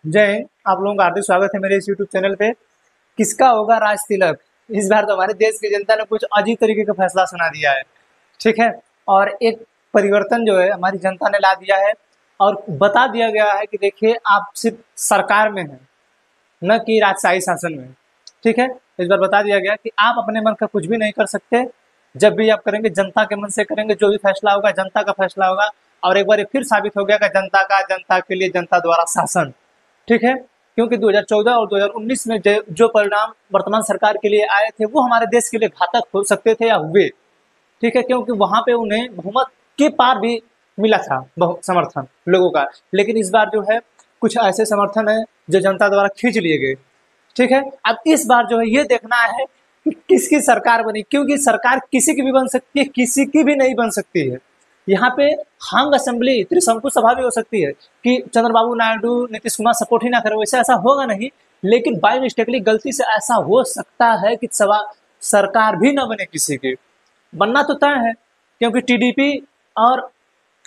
जय हिंद। आप लोगों का हार्दिक स्वागत है मेरे इस यूट्यूब चैनल पे। किसका होगा राज तिलक? इस बार तो हमारे देश की जनता ने कुछ अजीब तरीके का फैसला सुना दिया है। ठीक है। और एक परिवर्तन जो है हमारी जनता ने ला दिया है और बता दिया गया है कि देखिए आप सिर्फ सरकार में हैं, न कि राजशाही शासन में। ठीक है। इस बार बता दिया गया कि आप अपने मन का कुछ भी नहीं कर सकते। जब भी आप करेंगे जनता के मन से करेंगे, जो भी फैसला होगा जनता का फैसला होगा। और एक बार ये फिर साबित हो गया कि जनता के लिए जनता द्वारा शासन। ठीक है। क्योंकि 2014 और 2019 में जो परिणाम वर्तमान सरकार के लिए आए थे वो हमारे देश के लिए घातक हो सकते थे या हुए। ठीक है। क्योंकि वहां पे उन्हें बहुमत के पार भी मिला था समर्थन लोगों का। लेकिन इस बार जो है कुछ ऐसे समर्थन है जो जनता द्वारा खींच लिए गए। ठीक है। अब इस बार जो है ये देखना है कि किसकी सरकार बनी, क्योंकि सरकार किसी की भी बन सकती है, किसी की भी नहीं बन सकती है। यहाँ पे हंग असेंबली त्रिशंकु सभा भी हो सकती है कि चंद्रबाबू नायडू नीतीश कुमार सपोर्ट ही ना करे, वैसे ऐसा होगा नहीं। लेकिन बाय मिस्टेकली गलती से ऐसा हो सकता है कि सभा सरकार भी न बने, किसी की बनना तो तय है। क्योंकि टीडीपी और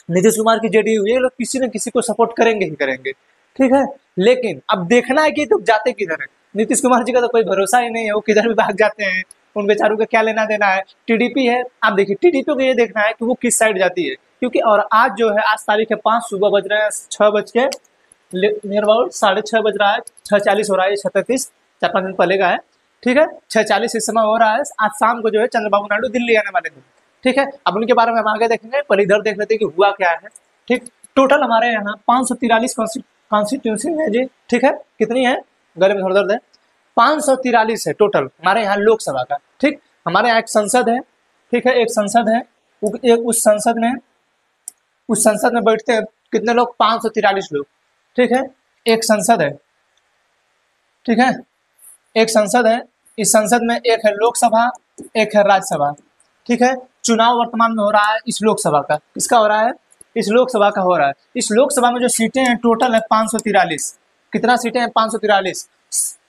नीतीश कुमार की जेडीयू ये लोग किसी न किसी को सपोर्ट करेंगे ही करेंगे। ठीक है। लेकिन अब देखना है कि तो जाते किधर है। नीतीश कुमार जी का तो कोई भरोसा ही नहीं है, वो किधर भी भाग जाते हैं। उन बेचारों का क्या लेना देना है। टीडीपी है, आप देखिए टीडीपी को ये देखना है कि वो किस साइड जाती है। क्योंकि और आज जो है आज तारीख है 5 सुबह बज रहे हैं 6 बज के नियर अबाउट 6:30 बज रहा है, 6:40 हो रहा है, 6:33 4-5 दिन पहले का है। ठीक है। 6:40 इस समय हो रहा है। आज शाम को जो है चंद्रबाबू नायडू दिल्ली आने वाले थे। ठीक है। अब उनके बारे में हम आगे देखेंगे, पहले इधर देख लेते हैं कि हुआ क्या है। ठीक। टोटल हमारे यहाँ 543 कॉन्स्टिट्यूंसी है जी। ठीक है। कितनी है, गले में थोड़ा दर्द है। 543 है टोटल हमारे यहाँ लोकसभा का। ठीक। हमारे यहाँ एक संसद है। ठीक है। एक संसद है। उस संसद में बैठते हैं कितने लोग? 543 लोग। ठीक है। एक संसद है। ठीक है। एक संसद है। इस संसद में एक है लोकसभा, एक है राज्यसभा। ठीक है। चुनाव वर्तमान में हो रहा है इस लोकसभा का। किसका हो रहा है? इस लोकसभा का हो रहा है। इस लोकसभा में जो सीटें हैं टोटल है 543। कितना सीटें हैं? 543।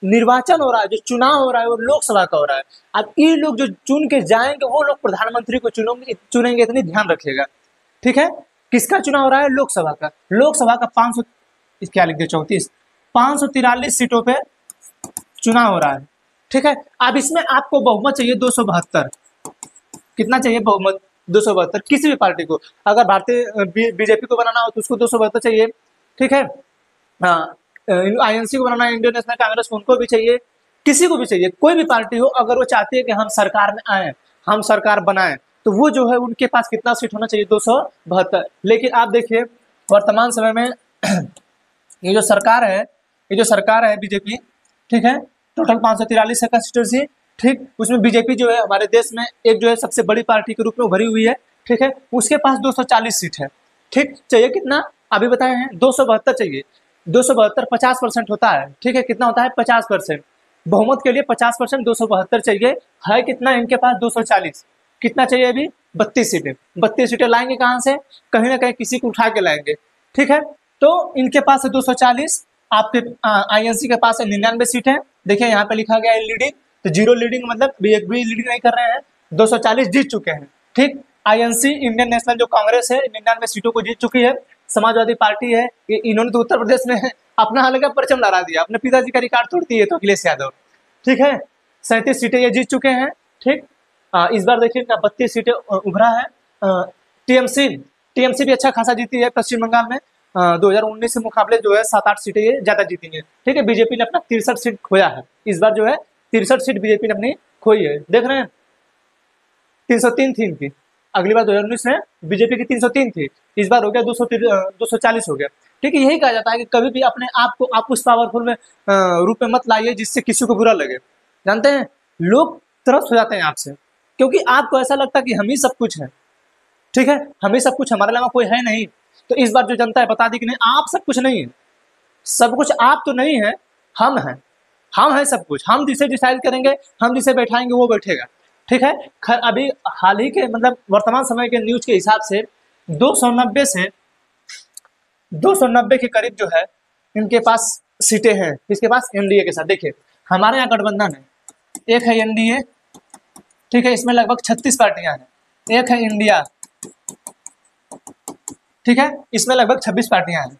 निर्वाचन हो रहा है, जो चुनाव हो रहा है वो लोकसभा का हो रहा है। अब ये लोग जो चुन के जाएंगे वो लोग प्रधानमंत्री को चुनेंगे, इतनी ध्यान रखिएगा। ठीक है। किसका चुनाव हो रहा है? लोकसभा का। लोकसभा का 500 क्या लिख दिया 34, 543 सीटों पे चुनाव हो रहा है। ठीक है। अब इसमें आपको बहुमत चाहिए 272। कितना चाहिए बहुमत? 272। किसी भी पार्टी को, अगर भारतीय बीजेपी को बनाना हो तो उसको 272 चाहिए। ठीक है। आईएनसी को बनाना है, इंडियन नेशनल कांग्रेस को, उनको भी चाहिए। किसी को भी चाहिए, कोई भी पार्टी हो, अगर वो चाहती है कि हम सरकार में आए, हम सरकार बनाएं, तो वो जो है उनके पास कितना सीट होना चाहिए? 272। लेकिन आप देखिए वर्तमान समय में ये जो सरकार है बीजेपी। ठीक है। टोटल 543 है कंस्टिट्यूंसी। ठीक। उसमें बीजेपी जो है हमारे देश में एक जो है सबसे बड़ी पार्टी के रूप में उभरी हुई है। ठीक है। उसके पास 240 सीट है। ठीक। चाहिए कितना? अभी बताए हैं 272 चाहिए। 272 50% होता है। ठीक है। कितना होता है? 50%। बहुमत के लिए 50%, 272 चाहिए। है कितना इनके पास? 240। कितना चाहिए अभी? 32 सीटें। 32 सीटें लाएंगे कहाँ से? कहीं ना कहीं किसी को उठा के लाएंगे। ठीक है। तो इनके पास है 240, आपके आईएनसी के पास है 99 सीटें। देखिए यहाँ पे लिखा गया है लीडिंग, तो जीरो लीडिंग मतलब एक भी लीडिंग नहीं कर रहे हैं। 240 जीत चुके हैं। ठीक। आईएनसी इंडियन नेशनल जो कांग्रेस है 99 सीटों को जीत चुकी है। समाजवादी पार्टी है, इन्होंने तो उत्तर प्रदेश में अपना अलग परचम लहरा दिया, अपने पिताजी का रिकॉर्ड तोड़ती है तो अखिलेश यादव। ठीक है। 37 सीटें ये जीत चुके हैं। ठीक। इस बार देखिए 32 सीटें उभरा है। टीएमसी भी अच्छा खासा जीती है पश्चिम बंगाल में। 2019 के मुकाबले जो है 7-8 सीटें ये ज्यादा जीती है। ठीक है। बीजेपी ने अपना 63 सीट खोया है। इस बार जो है 63 सीट बीजेपी ने अपनी खोई है। देख रहे हैं 303 थी इनकी। अगली बार 2019 में बीजेपी की 303 थी, इस बार हो गया 240 हो गया। ठीक है। यही कहा जाता है कि कभी भी अपने आप को आप उस पावरफुल में रूप में मत लाइए जिससे किसी को बुरा लगे। जानते हैं लोग त्रस्त हो जाते हैं आपसे, क्योंकि आपको ऐसा लगता है कि हम ही सब कुछ है। ठीक है। हम ही सब कुछ, हमारे अलावा कोई है नहीं। तो इस बार जो जनता है बता दी कि नहीं, आप सब कुछ नहीं है। सब कुछ आप तो नहीं है, हम हैं। हम हैं सब कुछ। हम जिसे डिसाइड करेंगे, हम जिसे बैठाएंगे वो बैठेगा। ठीक है। अभी हाल ही के मतलब वर्तमान समय के न्यूज के हिसाब से 290 के करीब जो है इनके पास सीटें हैं। इसके पास एनडीए के साथ। देखिए हमारे यहाँ गठबंधन है, एक है एनडीए। ठीक है। इसमें लगभग 36 पार्टियां हैं। एक है इंडिया। ठीक है। इसमें लगभग 26 पार्टियां हैं।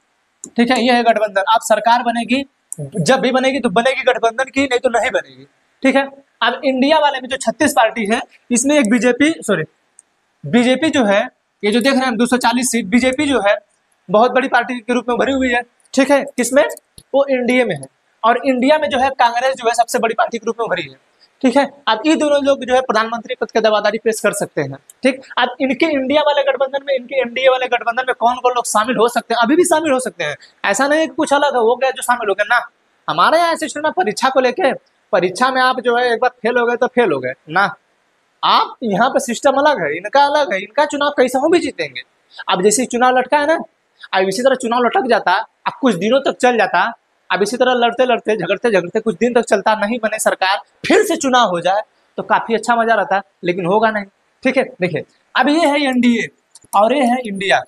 ठीक है, ये है गठबंधन। आप सरकार बनेगी, जब भी बनेगी तो बनेगी गठबंधन की, नहीं तो नहीं बनेगी। ठीक है, अब इंडिया वाले में जो 36 पार्टी है, इसमें एक बीजेपी जो है, ये जो देख रहे हैं हम 240 सीट, बीजेपी जो है बहुत बड़ी पार्टी के रूप में भरी हुई है। ठीक है, किसमें? वो एनडीए में है। और इंडिया में जो है कांग्रेस जो है सबसे बड़ी पार्टी के रूप में भरी है। ठीक है, अब ये दोनों लोग जो है प्रधानमंत्री पद के दावेदारी पेश कर सकते हैं। ठीक, अब इनके इंडिया वाले गठबंधन में, इनके एनडीए वाले गठबंधन में कौन कौन लोग शामिल हो सकते हैं? अभी भी शामिल हो सकते हैं, ऐसा नहीं कि कुछ अलग हो गया जो शामिल हो गया ना। हमारे यहाँ सिस्टम में परीक्षा को लेके, परीक्षा में आप जो है एक बार फेल हो गए तो फेल हो गए ना। आप यहाँ पे सिस्टम अलग है, इनका अलग है। इनका चुनाव कैसा हो भी जीतेंगे। अब जैसे चुनाव लटका है ना, अब इसी तरह चुनाव लटक जाता, अब कुछ दिनों तक चल जाता, अब इसी तरह लड़ते लड़ते झगड़ते झगड़ते कुछ दिन तक चलता, नहीं बने सरकार, फिर से चुनाव हो जाए तो काफी अच्छा मजा रहता, लेकिन होगा नहीं। ठीक है, देखिए अब ये है एनडीए और ये है इंडिया।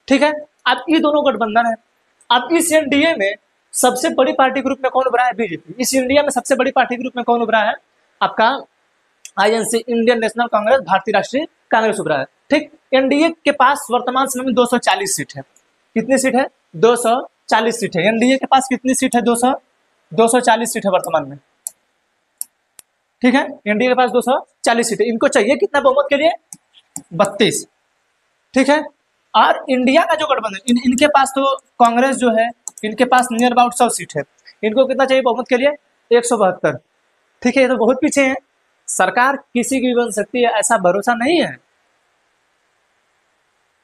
ठीक है, अब ये दोनों गठबंधन है। अब इस एनडीए में सबसे बड़ी पार्टी के रूप में कौन उभरा है? बीजेपी। इस इंडिया में सबसे बड़ी पार्टी के रूप में कौन उभरा है? आपका आईएनसी, इंडियन नेशनल कांग्रेस, भारतीय राष्ट्रीय कांग्रेस उभरा है। ठीक, एनडीए के पास वर्तमान समय में 240 सीट है। कितनी सीट है? 240 सीट है। एनडीए के पास कितनी सीट है? 240 सीट है वर्तमान में। ठीक है, एनडीए के पास 240 सीट है। इनको चाहिए कितना बहुमत के लिए? 32। ठीक है, और इंडिया का जो गठबंधन, इनके पास तो कांग्रेस जो है, इनके पास नियर अबाउट 100 सीट है। इनको कितना चाहिए बहुमत के लिए? 172। ठीक है, ये तो बहुत पीछे है। सरकार किसी की भी बन सकती है, ऐसा भरोसा नहीं है।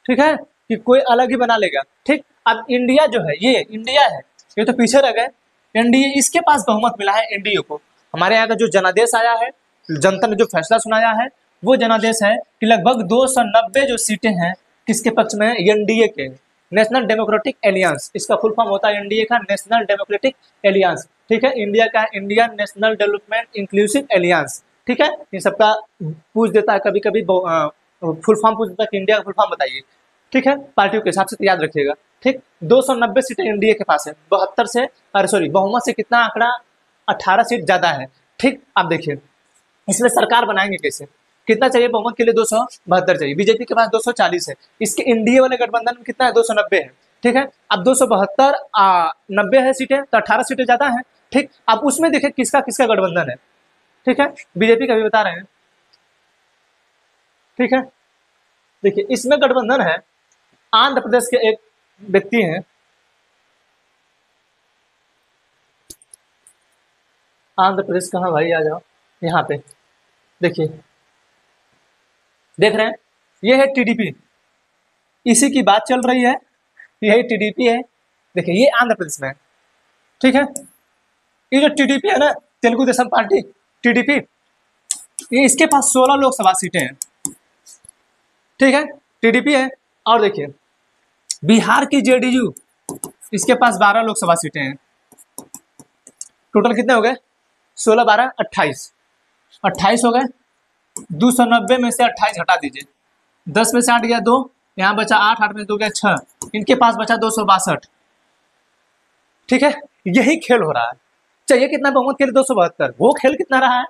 ठीक है, कि कोई अलग ही बना लेगा। ठीक, अब इंडिया जो है, ये इंडिया है, ये तो पीछे रह गए। एनडीए, इसके पास बहुमत मिला है एनडीए को। हमारे यहाँ का जो जनादेश आया है, जनता ने जो फैसला सुनाया है, वो जनादेश है कि लगभग 290 जो सीटें हैं किसके पक्ष में है? एनडीए के, नेशनल डेमोक्रेटिक एलियंस। इसका फुल फॉर्म होता है एनडीए का, नेशनल डेमोक्रेटिक एलियंस। ठीक है, इंडिया का Indian national development inclusive aliens. ठीक है, इन सबका पूछ देता है कभी कभी, फुल फॉर्म पूछ देता है कि इंडिया का फुल फॉर्म बताइए। ठीक है, पार्टियों के हिसाब से तो याद रखिएगा। ठीक, 290 सीटें एनडीए के पास है, 72 से, अरे सॉरी, बहुमत से कितना आंकड़ा? 18 सीट ज्यादा है। ठीक, आप देखिए इसमें सरकार बनाएंगे कैसे? कितना चाहिए बहुमत के लिए? 272 चाहिए। बीजेपी के पास 240 है। इसके एनडीए वाले गठबंधन में कितना है? 290 है। ठीक है, अब 272 90 है सीटें, तो 18 सीटें ज्यादा है। ठीक, अब उसमें देखिए किसका किसका गठबंधन है। ठीक है, बीजेपी का भी बता रहे हैं। ठीक है, देखिए इसमें गठबंधन है, आंध्र प्रदेश के एक व्यक्ति हैं, आंध्र प्रदेश कहाँ भाई, आ जाओ यहाँ पे। देखिए, देख रहे हैं, ये है टीडीपी, इसी की बात चल रही है, यही टीडीपी है। देखिए ये आंध्र प्रदेश में है। ठीक है, ये जो टीडीपी है ना, तेलुगु देशम पार्टी, टीडीपी, ये इसके पास 16 लोकसभा सीटें हैं। ठीक है, टीडीपी है। और देखिए बिहार की जेडीयू, इसके पास 12 लोकसभा सीटें हैं। टोटल कितने हो गए? 16 12 28, 28 हो गए। 290 में से 28 हटा दीजिए, 10 में से 8 गया 2, यहाँ बचा 8, 8 में से 2 गया 6, इनके पास बचा 262। ठीक है, यही खेल हो रहा है। चाहिए कितना बहुमत के लिए? 272। वो खेल कितना रहा है?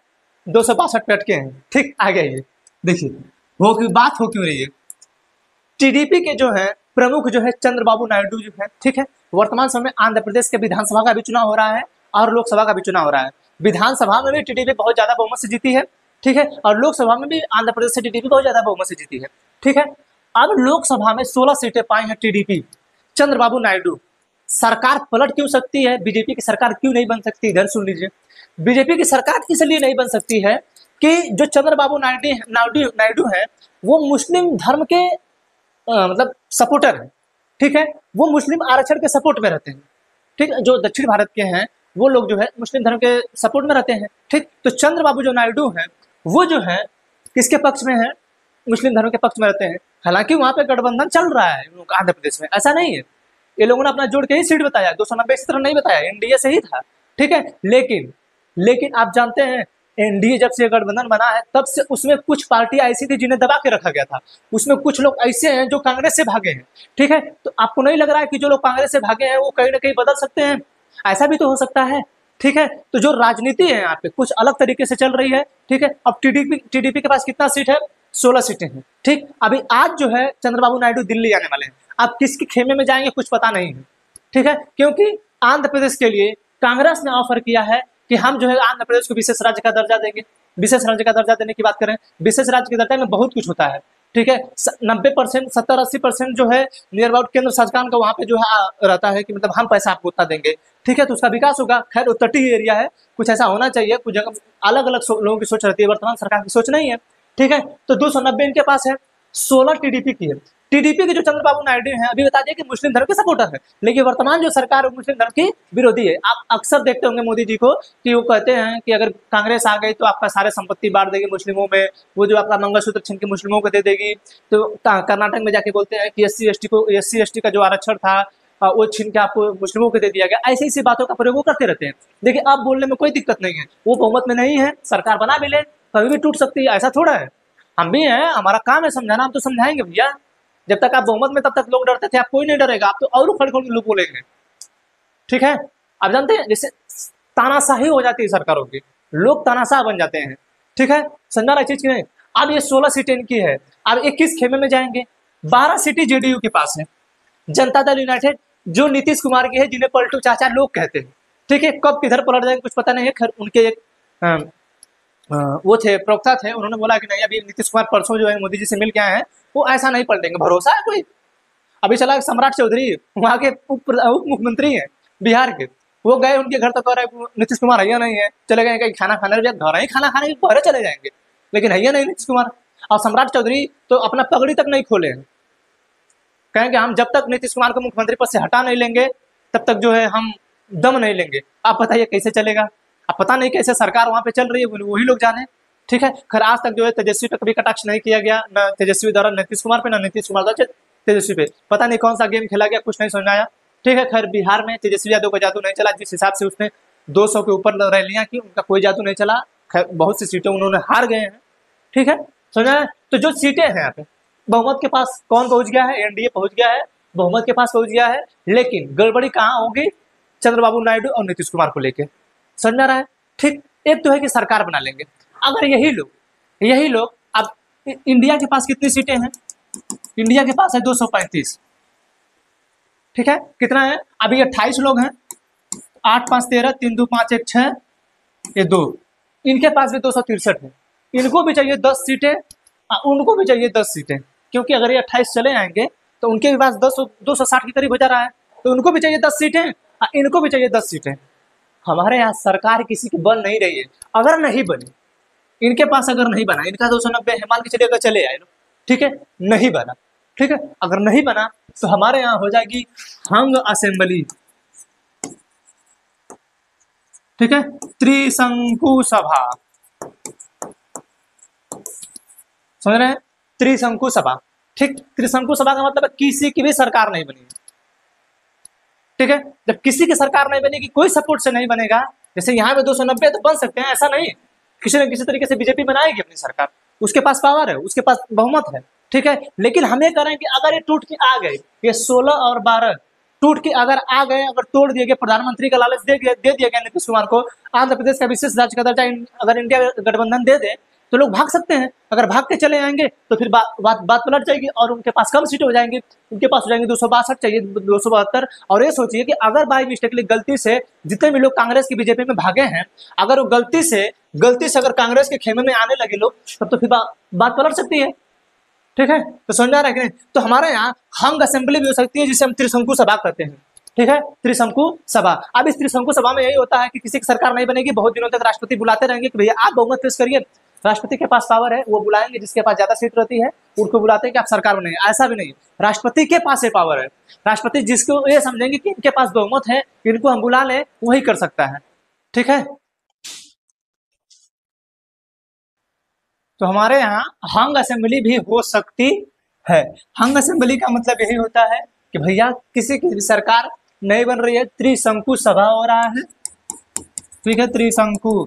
262 पे अटके हैं। ठीक, आ गया। ये देखिए वो की बात हो क्यों रही है। टीडीपी के जो है प्रमुख जो है चंद्रबाबू नायडू जो है, ठीक है, वर्तमान समय आंध्र प्रदेश के विधानसभा का भी चुनाव हो रहा है और लोकसभा का भी चुनाव हो रहा है। विधानसभा में भी टीडीपी बहुत ज्यादा बहुमत से जीती है। ठीक है, और लोकसभा में भी आंध्र प्रदेश से टीडीपी बहुत ज्यादा बहुमत से जीती है। ठीक है, अब लोकसभा में 16 सीटें पाई है टीडीपी, चंद्रबाबू नायडू। सरकार पलट क्यों सकती है? बीजेपी की सरकार क्यों नहीं बन सकती? इधर सुन लीजिए, बीजेपी की सरकार इसलिए नहीं बन सकती है कि जो चंद्रबाबू नायडू है, वो मुस्लिम धर्म के मतलब सपोर्टर है। ठीक है, वो मुस्लिम आरक्षण के सपोर्ट में रहते हैं। ठीक है, जो दक्षिण भारत के हैं वो लोग जो है मुस्लिम धर्म के सपोर्ट में रहते हैं। ठीक, तो चंद्रबाबू जो नायडू है वो जो है किसके पक्ष में है? मुस्लिम धर्म के पक्ष में रहते हैं। हालांकि वहां पे गठबंधन चल रहा है आंध्र प्रदेश में, ऐसा नहीं है। ये लोगों ने अपना जोड़ के ही सीट बताया, 290 इस तरह नहीं बताया, एनडीए से ही था। ठीक है, लेकिन आप जानते हैं एनडीए जब से गठबंधन बना है तब से उसमें कुछ पार्टी ऐसी थी जिन्हें दबा के रखा गया था। उसमें कुछ लोग ऐसे हैं जो कांग्रेस से भागे हैं। ठीक है, तो आपको नहीं लग रहा है कि जो लोग कांग्रेस से भागे हैं वो कहीं ना कहीं बदल सकते हैं? ऐसा भी तो हो सकता है। ठीक है, तो जो राजनीति है यहाँ पे कुछ अलग तरीके से चल रही है। ठीक है, अब टीडीपी के पास कितना सीट है? 16 सीटें हैं। ठीक, अभी आज जो है चंद्रबाबू नायडू दिल्ली आने वाले हैं। आप किसके खेमे में जाएंगे कुछ पता नहीं है। ठीक है, क्योंकि आंध्र प्रदेश के लिए कांग्रेस ने ऑफर किया है कि हम जो है आंध्र प्रदेश को विशेष राज्य का दर्जा देंगे। विशेष राज्य का दर्जा देने की बात करें, विशेष राज्य के दर्जा में बहुत कुछ होता है, ठीक है। 90%, 70-80% जो है नियर अबाउट केंद्र सरकार का वहाँ पे जो है रहता है कि मतलब हम पैसा आपको उतना देंगे, ठीक है, तो उसका विकास होगा। खैर वो तटीय एरिया है, कुछ ऐसा होना चाहिए, कुछ जगह अलग अलग लोगों की सोच रहती है, वर्तमान सरकार की सोच नहीं है, ठीक है। तो 290 इनके पास है, 16 टीडीपी की है। टीडीपी के जो चंद्रबाबू नायडू हैं, अभी बता दिए कि मुस्लिम धर्म के सपोर्टर है, लेकिन वर्तमान जो सरकार है मुस्लिम धर्म की विरोधी है। आप अक्सर देखते होंगे मोदी जी को कि वो कहते हैं कि अगर कांग्रेस आ गई तो आपका सारे संपत्ति बांट देगी मुस्लिमों में, वो जो आपका मंगलसूत्र छीन के मुस्लिमों को दे देगी। तो कर्नाटक में जाके बोलते हैं कि एस सी का जो आरक्षण था वो छीन के आपको मुस्लिमों को दे दिया गया। ऐसी ऐसी बातों का प्रयोग वो करते रहते हैं। देखिए अब बोलने में कोई दिक्कत नहीं है, वो बहुमत में नहीं है, सरकार बना भी ले कभी भी टूट सकती है, ऐसा थोड़ा है। हम भी हैं, हमारा काम है समझाना, हम तो समझाएंगे भैया। जब तक आप बहुमत में तब तक लोग डरते थे, आप कोई नहीं डरेगा, आप तो और खड़े खड़े लोग बोलेंगे, ठीक है। आप जानते हैं जैसे तानाशाही हो जाती है सरकारों की, लोग तानाशाह बन जाते हैं, ठीक है, समझा रहा चीज की नहीं। अब ये 16 सीटें इनकी है, अब 21 खेमे में जाएंगे। 12 सीटें जेडीयू के पास है, जनता दल यूनाइटेड जो नीतीश कुमार की है, जिन्हें पलटू चाचा लोग कहते हैं, ठीक है। कब किधर पलट जाएंगे कुछ पता नहीं है। खैर उनके एक वो थे, प्रवक्ता थे, उन्होंने बोला कि नहीं अभी नीतीश कुमार परसों जो है मोदी जी से मिल के आए हैं, वो ऐसा नहीं पलटेंगे, भरोसा है कोई। अभी चला सम्राट चौधरी वहाँ के उप मुख्यमंत्री हैं बिहार के, वो गए उनके घर, तो कह रहे नीतीश कुमार हैया नहीं है, चले गए कहीं खाना खाने, घर ही खाना खाने के चले जाएंगे, लेकिन हैया नहीं नीतीश कुमार। और सम्राट चौधरी तो अपना पगड़ी तक नहीं खोले हैं, कहेंगे हम जब तक नीतीश कुमार को मुख्यमंत्री पद से हटा नहीं लेंगे तब तक जो है हम दम नहीं लेंगे। आप बताइए कैसे चलेगा? अब पता नहीं कैसे सरकार वहां पे चल रही है, वही लोग जाने, ठीक है। खैर आज तक जो है तेजस्वी पे कभी कटाक्ष नहीं किया गया, न तेजस्वी द्वारा नीतीश कुमार पे, न नीतीश कुमार द्वारा तेजस्वी पे। पता नहीं कौन सा गेम खेला गया, कुछ नहीं समझ आया, ठीक है। खैर बिहार में तेजस्वी यादव का जादू नहीं चला, जिस हिसाब से उसने 200 के ऊपर रैलियां की, उनका कोई जादू नहीं चला। खैर बहुत सी सीटें उन्होंने हार गए हैं, ठीक है, समझा है। तो जो सीटें हैं यहाँ पे बहुमत के पास कौन पहुंच गया है? एनडीए पहुंच गया है, बहुमत के पास पहुंच गया है, लेकिन गड़बड़ी कहाँ होगी? चंद्रबाबू नायडू और नीतीश कुमार को लेके, समझ में आ रहा है, ठीक। एक तो है कि सरकार बना लेंगे, अगर यही लोग अब इंडिया के पास कितनी सीटें हैं? इंडिया के पास है 235, ठीक है। कितना है अभी? 28 लोग हैं, 8 5 13, 3 2 5 1 6, ये 2, इनके पास भी 263 है। इनको भी चाहिए 10 सीटें, उनको भी चाहिए 10 सीटें, क्योंकि अगर ये 28 चले आएंगे तो उनके भी पास 260 के करीब हो जा रहा है, तो उनको भी चाहिए 10 सीटें, इनको भी चाहिए 10 सीटें। हमारे यहाँ सरकार किसी की बन नहीं रही है। अगर नहीं बनी, इनके पास अगर नहीं बना, इनका 290 है, मान के चलिए अगर चले आए, ठीक है, नहीं बना, ठीक है, अगर नहीं बना तो हमारे यहाँ हो जाएगी हंग असेंबली, ठीक है, त्रिशंकु सभा, समझ रहे हैं? त्रिशंकु सभा, ठीक। त्रिशंकु सभा का मतलब किसी की भी सरकार नहीं बनी, ठीक है। जब किसी की सरकार नहीं बनेगी, कोई सपोर्ट से नहीं बनेगा, जैसे यहाँ पे 290 तो बन सकते हैं, ऐसा नहीं, किसी न किसी तरीके से बीजेपी बनाएगी अपनी सरकार, उसके पास पावर है, उसके पास बहुमत है, ठीक है। लेकिन हम ये करें कि अगर ये टूट के आ गए, ये 16 और 12 टूट के अगर आ गए, अगर तोड़ दिए गए, प्रधानमंत्री का लालच दे दिया गया नीतीश कुमार को, आंध्र प्रदेश का विशेष राज्य का दर्जा अगर इंडिया गठबंधन दे दे, तो लोग भाग सकते हैं। अगर भाग के चले आएंगे तो फिर बात पलट जाएगी और उनके पास कम सीटें हो जाएंगी, उनके पास हो जाएंगे 262, चाहिए 272। और ये सोचिए कि अगर बाई मिस्टेकली गलती से जितने भी लोग कांग्रेस की बीजेपी में भागे हैं, अगर वो गलती से अगर कांग्रेस के खेमे में आने लगे लोग, तब तो फिर बात पलट सकती है, ठीक है। तो समझ आ रहा है कि नहीं? तो हमारे यहाँ हंग असेंबली भी हो सकती है, जिसे हम त्रिशंकु सभा कहते हैं, ठीक है, त्रिशंकु सभा। अब इस त्रिशंकु सभा में यही होता है कि किसी की सरकार नहीं बनेगी, बहुत दिनों तक राष्ट्रपति बुलाते रहेंगे कि भैया आप बहुमत पेश करिए, राष्ट्रपति के पास पावर है, वो बुलाएंगे, जिसके पास ज्यादा सीट रहती है उनको बुलाते हैं कि आप सरकार बनाइए। ऐसा भी नहीं, राष्ट्रपति के पास ये पावर है, राष्ट्रपति जिसको ये समझेंगे कि इनके पास बहुमत है, इनको हम बुला लें, वही कर सकता है, ठीक है। तो हमारे यहाँ हंग असेंबली भी हो सकती है। हंग असेंबली का मतलब यही होता है कि भैया किसी की सरकार नहीं बन रही है, त्रिशंकु सभा हो रहा है, ठीक है, त्रिशंकु,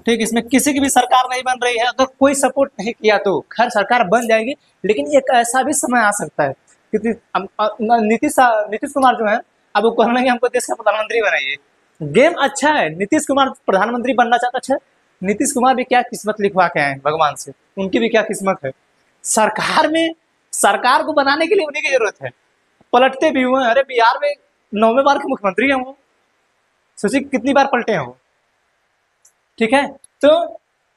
ठीक। इसमें किसी की भी सरकार नहीं बन रही है, अगर कोई सपोर्ट नहीं किया तो खैर सरकार बन जाएगी, लेकिन एक ऐसा भी समय आ सकता है कि नीतीश कुमार जो है, अब वो कहना कि हमको देश का प्रधानमंत्री बनाइए। गेम अच्छा है, नीतीश कुमार प्रधानमंत्री बनना चाहता, अच्छा, नीतीश कुमार भी क्या किस्मत लिखवा के आए भगवान से, उनकी भी क्या किस्मत है। सरकार को बनाने के लिए उन्हीं की जरूरत है, पलटते भी हुए। अरे बिहार में 9वें बार के मुख्यमंत्री हैं वो, सोचिए कितनी बार पलटे हैं वो। ठीक है, तो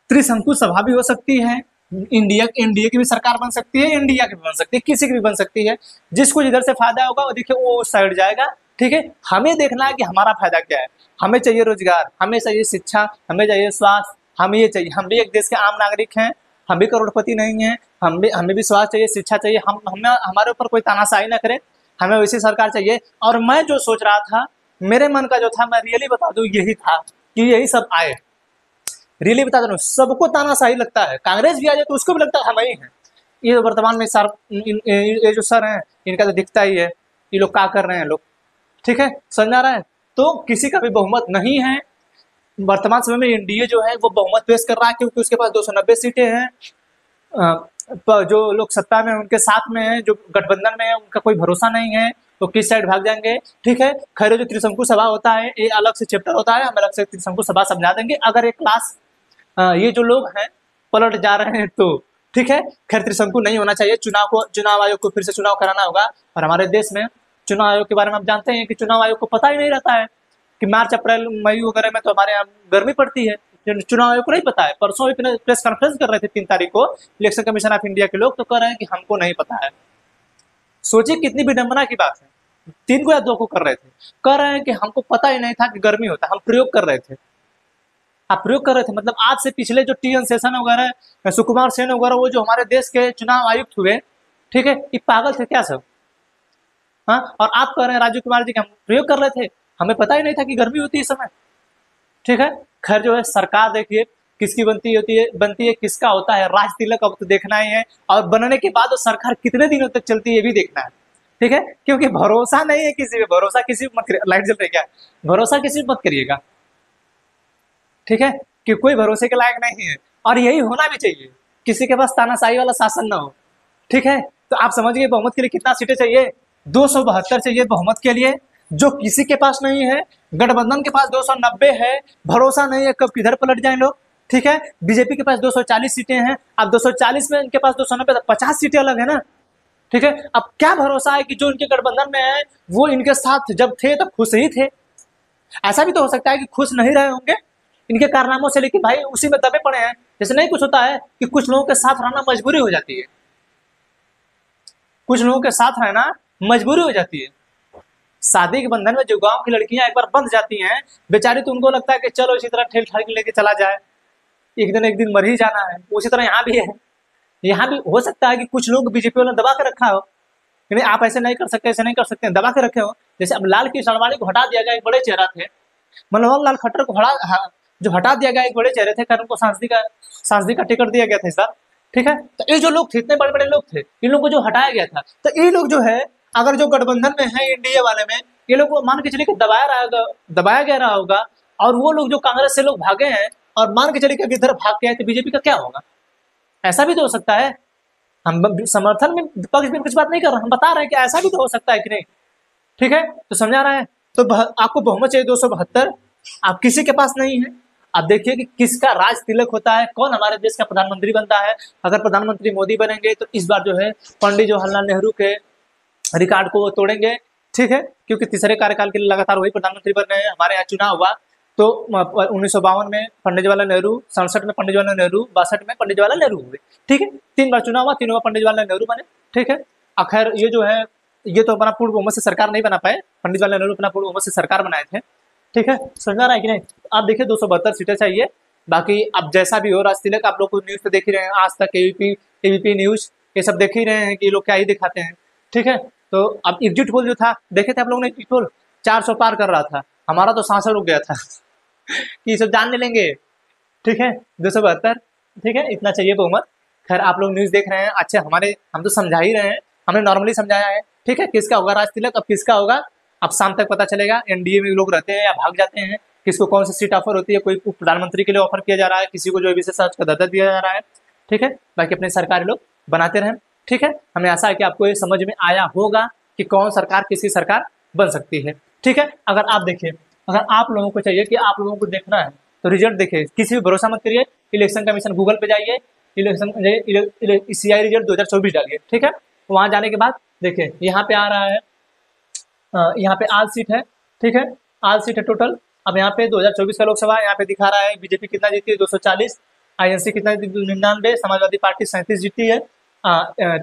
त्रिशंकु सभा भी हो सकती है, इंडिया की भी सरकार बन सकती है, इंडिया की भी बन सकती है, किसी की भी बन सकती है। जिसको जिधर से फायदा होगा वो देखिए वो उस साइड जाएगा। ठीक है, हमें देखना है कि हमारा फायदा क्या है। हमें चाहिए रोजगार, हमें चाहिए शिक्षा, हमें चाहिए स्वास्थ्य, हमें ये चाहिए। हम भी एक देश के आम नागरिक हैं, हम भी करोड़पति नहीं हैं, हमें भी स्वास्थ्य चाहिए, शिक्षा चाहिए। हमें हमारे ऊपर कोई तानाशाही ना करे, हमें वैसी सरकार चाहिए। और मैं जो सोच रहा था, मेरे मन का जो था, मैं रियली बता दूं यही था कि यही सब आए। रियली बता दो, सबको तानाशाही लगता है, कांग्रेस भी आ जाए तो उसको भी लगता है हम ही हैं। ये वर्तमान में सर, ये जो सर हैं इनका तो दिखता ही है ये लोग क्या कर रहे हैं लोग। ठीक है, समझ आ रहा है। तो किसी का भी बहुमत नहीं है वर्तमान समय में। एनडीए जो है वो बहुमत पेश कर रहा है क्योंकि उसके पास 290 सीटें हैं। जो लोग सत्ता में उनके साथ में है, जो गठबंधन में है उनका कोई भरोसा नहीं है, तो किस साइड भाग जाएंगे। ठीक है, खैर जो त्रिशंकु सभा होता है ये अलग से चैप्टर होता है, हम अलग से त्रिशंकु सभा समझा देंगे अगर एक क्लास ये जो लोग हैं पलट जा रहे हैं तो। ठीक है, खैर त्रिशंकु नहीं होना चाहिए। चुनाव आयोग को फिर से चुनाव कराना होगा। और हमारे देश में चुनाव आयोग के बारे में आप जानते हैं कि चुनाव आयोग को पता ही नहीं रहता है कि मार्च अप्रैल मई वगैरह में तो हमारे यहाँ गर्मी पड़ती है। चुनाव आयोग को नहीं पता है। परसों भी प्रेस कॉन्फ्रेंस कर रहे थे 3 तारीख को इलेक्शन कमीशन ऑफ इंडिया के लोग, तो कह रहे हैं कि हमको नहीं पता है। सोचिए कितनी विडंबना की बात है। 3 को या 2 को कर रहे थे, कह रहे हैं कि हमको पता ही नहीं था कि गर्मी होता है, हम प्रयोग कर रहे थे। आप प्रयोग कर रहे थे मतलब आज से पिछले जो टीएन सेशन वगैरह, सुकुमार सेन वगैरह, वो जो हमारे देश के चुनाव आयुक्त हुए, ठीक है, ये पागल थे क्या सब? हाँ, और आप कह रहे हैं राजीव कुमार जी कि हम प्रयोग कर रहे थे, हमें पता ही नहीं था कि गर्मी होती है इस समय। ठीक है, खैर जो है सरकार देखिए किसकी बनती है किसका होता है राज तिलक, अब तो देखना ही है। और बनने के बाद वो सरकार कितने दिनों तक चलती है ये भी देखना है। ठीक है, क्योंकि भरोसा नहीं है किसी पे, भरोसा किसी पे मत करिए। लाइट जल रही क्या? भरोसा किसी पे मत करिएगा। ठीक है, कि कोई भरोसे के लायक नहीं है, और यही होना भी चाहिए, किसी के पास तानाशाही वाला शासन ना हो। ठीक है, तो आप समझिए बहुमत के लिए कितना सीटें चाहिए? 272 चाहिए बहुमत के लिए, जो किसी के पास नहीं है। गठबंधन के पास 290 है, भरोसा नहीं है कब किधर पलट जाए लोग। ठीक है, बीजेपी के पास 240 सीटें हैं, अब 240 में इनके पास 290, 50 सीटें अलग है ना। ठीक है, अब क्या भरोसा है कि जो इनके गठबंधन में है वो इनके साथ जब थे तब खुश ही थे। ऐसा भी तो हो सकता है कि खुश नहीं रहे होंगे इनके कारनामों से, लेकिन भाई उसी में दबे पड़े हैं। जैसे नहीं कुछ होता है कि कुछ लोगों के साथ रहना मजबूरी हो जाती है, कुछ लोगों के साथ रहना मजबूरी हो जाती है। शादी के बंधन में जो गांव की लड़कियां एक बार बंध जाती हैं बेचारी, तो उनको लगता है कि चलो इसी तरह ठेल ठाल के लेके चला जाए, एक दिन मर ही जाना है। उसी तरह यहाँ भी है, यहाँ भी हो सकता है कि कुछ लोग बीजेपी वालों ने दबा के रखा हो, नहीं आप ऐसे नहीं कर सकते, ऐसे नहीं कर सकते, दबा के रखे हो। जैसे अब लाल कृष्ण आडवाणी को हटा दिया गया, एक बड़े चेहरा थे। मनोहर लाल खट्टर को जो हटा दिया गया, एक बड़े चेहरे थे, कारण उनको सांसदी का टिकट दिया गया था इस बार। ठीक है, तो ये जो लोग थे इतने बड़े बड़े लोग थे, इन लोगों को जो हटाया गया था, तो ये लोग जो है अगर जो गठबंधन में है एनडीए वाले में, ये लोग को मान के चलिए कि दबाया गया रहा होगा, और वो लोग जो कांग्रेस से लोग भागे हैं और मान के चलिए कि इधर भाग के आए तो बीजेपी का क्या होगा? ऐसा भी तो हो सकता है। हम समर्थन में पक्ष में कुछ बात नहीं कर रहे, हम बता रहे हैं कि ऐसा भी तो हो सकता है कि नहीं। ठीक है, तो समझा रहा है। तो आपको बहुमत चाहिए 272, आप किसी के पास नहीं है। आप देखिए कि किसका राज तिलक होता है, कौन हमारे देश का प्रधानमंत्री बनता है। अगर प्रधानमंत्री मोदी बनेंगे तो इस बार जो है पंडित जवाहरलाल नेहरू के रिकॉर्ड को वो तोड़ेंगे। ठीक है, क्योंकि तीसरे कार्यकाल के लिए लगातार वही प्रधानमंत्री बन रहे हैं। हमारे यहाँ चुनाव हुआ तो 1952 में पंडित जवाहरलाल नेहरू, 67 में पंडित जवाहरलाल नेहरू, 62 में पंडित जवाहरलाल नेहरू हुए। ठीक है, 3 बार चुनाव हुआ, तीनों बार पंडित जवाहरलाल नेहरू बने। ठीक है, खैर ये जो है ये तो अपना पूर्ण बहुमत से सरकार नहीं बना पाए, पंडित जवाहरलाल नेहरू अपना पूर्ण बहुमत से सरकार बनाए थे। ठीक है, समझ रहा है कि नहीं? आप देखिए 272 सीटें चाहिए। बाकी अब जैसा भी हो, राज तिलक आप लोग न्यूज पे देख ही रहे हैं, आज तक एबीपी न्यूज ये सब देख ही रहे हैं कि ये लोग क्या ही दिखाते हैं। ठीक है, तो अब एग्जिट पोल जो था देखे थे आप लोग ने, एग्जिट पोल 400 पार कर रहा था, हमारा तो सांस रुक गया था कि ये सब जान ले लेंगे। ठीक है, 272, ठीक है, इतना चाहिए बहुमत। खैर आप लोग न्यूज देख रहे हैं, अच्छे हम तो समझा ही रहे हैं, हमने नॉर्मली समझाया है। ठीक है, किसका होगा राज तिलक, अब किसका होगा अब शाम तक पता चलेगा। एनडीए में लोग रहते हैं या भाग जाते हैं, किसको कौन सी सीट ऑफर होती है, कोई प्रधानमंत्री के लिए ऑफर किया जा रहा है, किसी को जो विशेष का दर्जा दिया जा रहा है। ठीक है, बाकी अपने सरकारी लोग बनाते रहें। ठीक है, हमें आशा है कि आपको ये समझ में आया होगा कि कौन सरकार किसी सरकार बन सकती है। ठीक है, अगर आप देखिए, अगर आप लोगों को चाहिए कि आप लोगों को देखना है तो रिजल्ट देखिए, किसी भी भरोसा मत करिए। इलेक्शन कमीशन गूगल पे जाइए, इलेक्शन CI रिजल्ट 2024 डालिए। ठीक है, वहां जाने के बाद देखिए यहाँ पे आ रहा है यहाँ पे आल सीट है, ठीक है, आल सीट है टोटल। अब यहाँ पे 2024 का लोकसभा यहाँ पे दिखा रहा है, बीजेपी कितना जीती है 240, आईएनसी कितना 99, समाजवादी पार्टी 37 जीती है,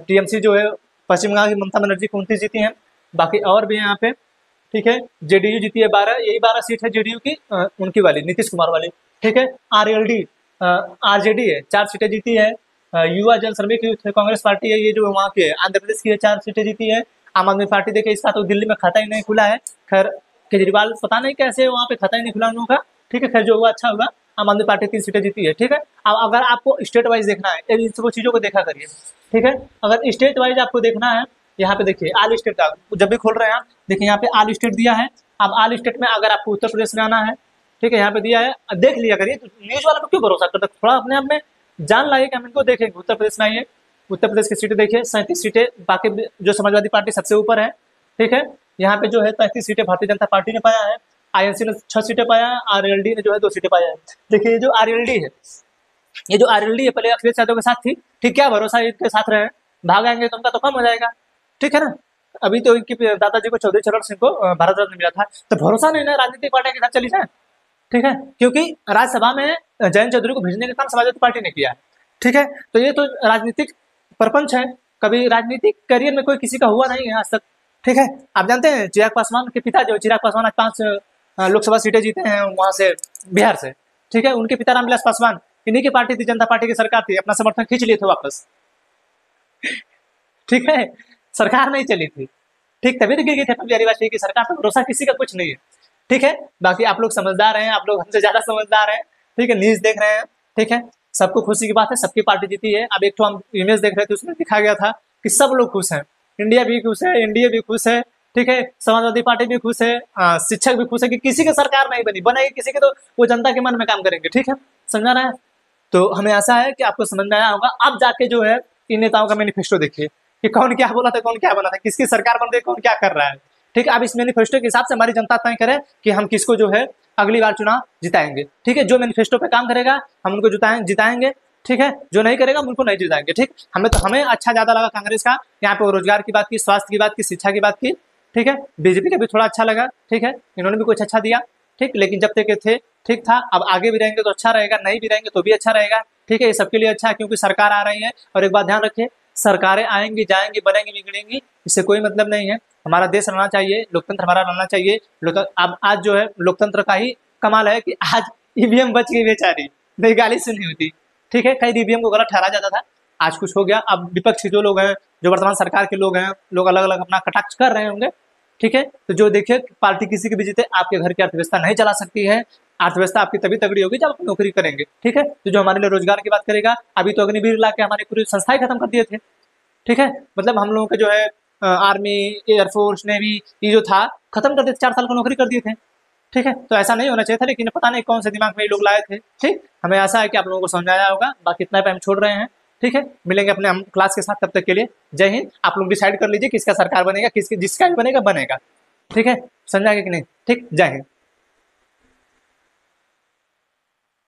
टीएमसी जो है पश्चिम बंगाल की ममता बनर्जी को 29 जीती हैं, बाकी और भी यहाँ पे, ठीक है। जेडीयू जीती है 12, यही 12 सीट है जेडीयू की, उनकी वाली नीतीश कुमार वाली, ठीक है। आरएलडी आरजेडी है 4 सीटें जीती है, युवा जन श्रमिक यूथ कांग्रेस पार्टी है, ये जो वहाँ की है आंध्र प्रदेश की है, 4 सीटें जीती है। आम आदमी पार्टी देखिए इसका तो दिल्ली में खाता ही नहीं खुला है, खैर केजरीवाल पता नहीं कैसे वहाँ पे खाता ही नहीं खुला उन लोगों का, ठीक है, खैर जो हुआ अच्छा हुआ। आम आदमी पार्टी 3 सीटें जीती है, ठीक है। अब अगर आपको स्टेट वाइज देखना है इन सब चीज़ों को देखा करिए, ठीक है। अगर स्टेट वाइज आपको देखना है, यहाँ पे देखिए आल स्टेट का जब भी खोल रहे हैं आप देखिए यहाँ पे आल स्टेट दिया है। अब आल स्टेट में अगर आपको उत्तर प्रदेश में आना है, ठीक है, यहाँ पे दिया है, देख लिया करिए। तो न्यूज वाला को क्यों भरोसा करता है, थोड़ा अपने आप में जान लाइए कि हम इनको देखेंगे। उत्तर प्रदेश में आइए, उत्तर प्रदेश की सीटें देखिए 37 सीटें, बाकी जो समाजवादी पार्टी सबसे ऊपर है, ठीक है। यहाँ पे जो है 33 सीटें भारतीय जनता पार्टी ने पाया है, आईएनसी ने 6 सीटें पाया है, आरएलडी ने जो है 2 सीटें पाया है। देखिए ये जो आरएलडी है, ये जो आरएलडी है पहले अखिलेश यादव के साथ थी, ठीक, क्या भरोसा इनके साथ रहे, भाग आएंगे तो उनका तो कम हो जाएगा, ठीक है ना। अभी तो इनके दादाजी को चौधरी चरण सिंह को भारत रत्न मिला था, तो भरोसा नहीं ना राजनीतिक पार्टी के साथ चली जाए, ठीक है, क्योंकि राज्यसभा में जयंत चौधरी को भेजने का काम समाजवादी पार्टी ने किया है, ठीक है। तो ये तो राजनीतिक प्रपंच है, कभी राजनीतिक करियर में कोई किसी का हुआ नहीं है आज तक, ठीक है। आप जानते हैं चिराग पासवान के पिता जो चिराग पासवान आज 5 लोकसभा सीटें जीते हैं वहां से, बिहार से, ठीक है। उनके पिता रामविलास पासवान, इन्हीं की पार्टी थी, जनता पार्टी की सरकार थी, अपना समर्थन खींच लिए थे वापस, ठीक है, सरकार नहीं चली थी, ठीक, तभी तो गिर गई थी बिहारी वाजपेयी की सरकार। तो भरोसा किसी का कुछ नहीं है, ठीक है। बाकी आप लोग समझदार हैं, आप लोग हमसे ज्यादा समझदार हैं, ठीक है, न्यूज देख रहे हैं, ठीक है, सबको खुशी की बात है, सबकी पार्टी जीती है। अब एक तो हम इमेज देख रहे थे, उसमें दिखा गया था कि सब लोग खुश हैं, इंडिया भी खुश है, इंडिया भी खुश है, ठीक है, समाजवादी पार्टी भी खुश है, शिक्षक भी खुश है कि किसी की सरकार नहीं बनी, बनेगी किसी के तो वो जनता के मन में काम करेंगे, ठीक है, समझा रहे हैं। तो हमें आशा है कि आपको समझ में आया होगा। अब जाके जो है इन नेताओं का मैनिफेस्टो देखिए कि कौन क्या बोला था, कौन क्या बना था, किसकी सरकार बन रही है, कौन क्या कर रहा है, ठीक है। अब इस मैनिफेस्टो के हिसाब से हमारी जनता तय करे कि हम किसको जो है अगली बार चुनाव जिताएंगे, ठीक है। जो मैनिफेस्टो पे काम करेगा हम उनको जिताएंगे, ठीक है, जो नहीं करेगा हम उनको नहीं जिताएंगे, ठीक। हमें अच्छा ज्यादा लगा कांग्रेस का, यहाँ पे रोजगार की बात की, स्वास्थ्य की बात की, शिक्षा की बात की, ठीक है। बीजेपी का भी थोड़ा अच्छा लगा, ठीक है, इन्होंने भी कुछ अच्छा दिया, ठीक, लेकिन जब तक थे ठीक था, अब आगे भी रहेंगे तो अच्छा रहेगा, नहीं भी रहेंगे तो भी अच्छा रहेगा, ठीक है। ये सबके लिए अच्छा है क्योंकि सरकार आ रही है। और एक बात ध्यान रखिए, सरकारें आएंगी जाएंगी, बनेंगी बिगड़ेंगी, इससे कोई मतलब नहीं है। हमारा देश रहना चाहिए, लोकतंत्र हमारा रहना चाहिए। अब आज जो है लोकतंत्र का ही कमाल है कि आज ईवीएम बच गई बेचारी, नहीं गाली सुनी होती, ठीक है, कई ईवीएम को गलत ठहरा जाता था, आज कुछ हो गया। अब विपक्ष जो लोग हैं, जो वर्तमान सरकार के लोग हैं, लोग अलग अलग अपना कटाक्ष कर रहे होंगे, ठीक है। तो जो देखिए पार्टी किसी की भी जीते, आपके घर की अर्थव्यवस्था नहीं चला सकती है। अर्थव्यवस्था आपकी तभी तगड़ी होगी जब आप नौकरी करेंगे, ठीक है। तो जो हमारे लिए रोजगार की बात करेगा, अभी तो अग्निवीर ला के हमारी पूरी संस्थाएं खत्म कर दिए थे, ठीक है। मतलब हम लोगों के जो है आर्मी, एयरफोर्स, नेवी, ये जो था खत्म कर दिए, 4 साल का नौकरी कर दिए थे, ठीक है। तो ऐसा नहीं होना चाहिए था, लेकिन पता नहीं कौन से दिमाग में ये लोग लाए थे, ठीक। हमें आशा है कि आप लोगों को समझ आया होगा। बाकी इतना पे हम छोड़ रहे हैं, ठीक है, मिलेंगे अपने हम क्लास के साथ, तब तक के लिए जय हिंद। आप लोग डिसाइड कर लीजिए किसका सरकार बनेगा, जिसका भी बनेगा, ठीक है, समझाएंगे कि नहीं, ठीक, जय हिंद।